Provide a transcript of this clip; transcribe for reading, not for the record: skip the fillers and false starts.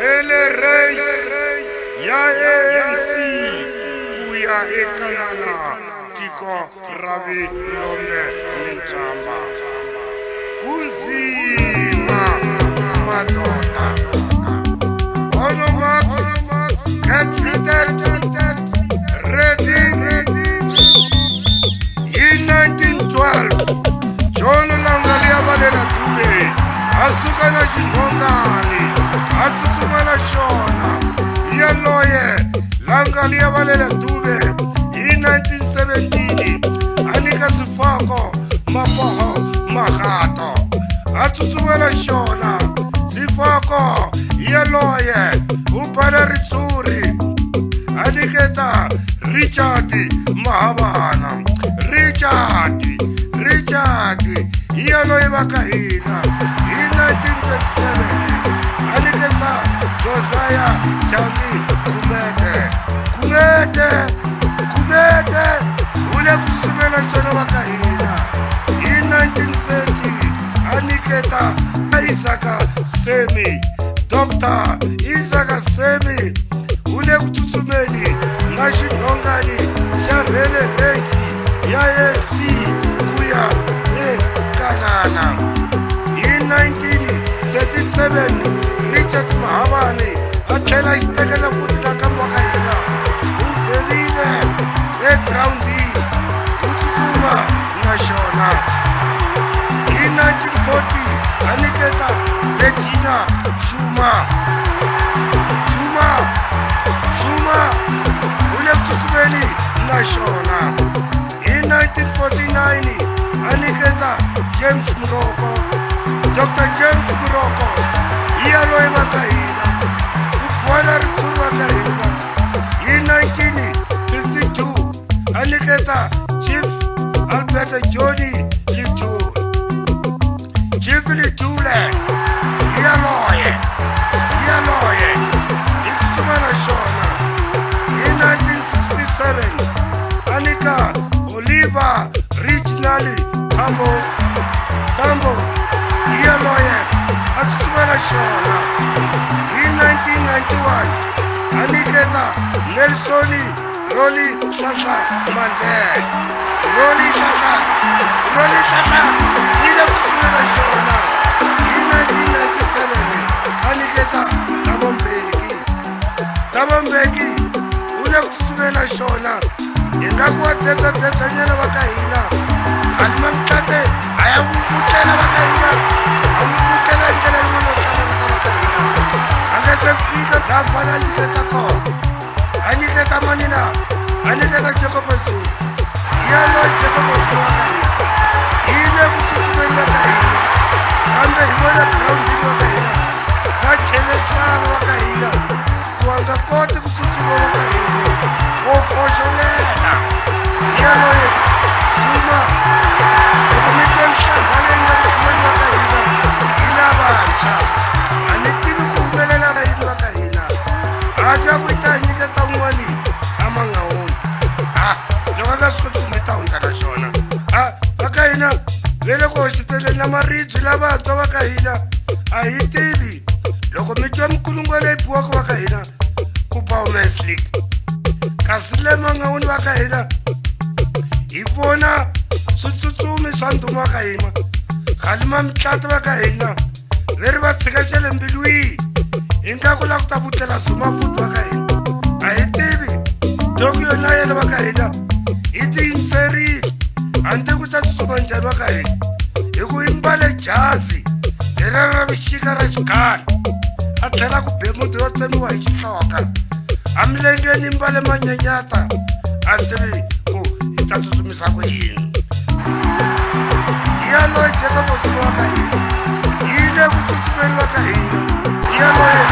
Rele race ya ANC kuya ekanana tiko ravi lombe ninchamba kunzima madota ono max get seated ready in 1912 John Langalia Valera Dube asukana chingongani atsutsumana shona yaloye Langalia Valera Dube in 1917 anika sifako mapoho mahato atsutsumana shona sifako yaloye upana ritsuri aniketa Richard Mahabana Richard yaloye bakahina in 1927 aniketa Josiah Jambi Kumete ule kutsumela chona bakahina in 1930 aniketa Isaka Semi Dr. Isaka Semi ule kutsumeli ngashinongani sharele race ya ANC kuya ekanana in 1937 Richard Mahabane athlela itekela futhi nakamwa ka hina ujerile egroundi utsutsuma nashona in 1940 aniketa Bettina Shuma ule kutsumeli nashona in 1949 aniketa James Muroko Dr. James Muroko yaloye bakahina upwana ritsuru bakahina in 1952 aniketa Chief Albert Jody Litule yaloye ikutsumana shona in 1967 anika Oliver Regionally Tambo yaloye akusumela shona in 1991 aniketa Nelson Roli Shasha Mandela Roli Shasha ile kusumela shona in 1997 aniketa Tabombeki ule kusumela shona ingakuwa teta nyela bakahina Halima mtate ayakuvutela bakahina amuvutela ndlela yimono tshamela bakahina angasefika lapha aniketa khona aniketa manina aniketa Jacob Zulu yalo Jacob Zulu bakahina ile kutsutsumela bakahina kambe hibona ground bakahina bachelesa bakahina kuanga kote kutsutsuma bakahina ofosholela yalo Zuma ukumikwen shambale ngakufuweni bakahina ilabancha anitibi kuhumelela bahini bakahina aja kuita nyiketa umwani amanga honi lokakasukuthi umita undala shona bakahina vele koshitele namariji labatswa bakahina ahitibi loko mitwa mkulungwele ipuwako bakahina kuPaumans League kasi lemanga honi bakahina ifona switsutsumi swa ndhuma ka hina Halima mtlata va ka hina veri va tshikacele mbilwini hi nga ku la ku ta vutlela Zuma futhi va ka hina a hi tivi doku yona yena va ka hina hi tiyimiserile handle ku ta tsutsuma njhani va ka hina hi ku hi mbale jazi leri ra vixika ra xigani a tlhela ku be muti yo tsemiwa hi xihloka a milengeni hi mbale manyenyata a ni tivi ku hi ta tsutsumisa ku yini yaloye Jacob Zuma wa ka hina yile ku tsutsumeni va ka hina yaloye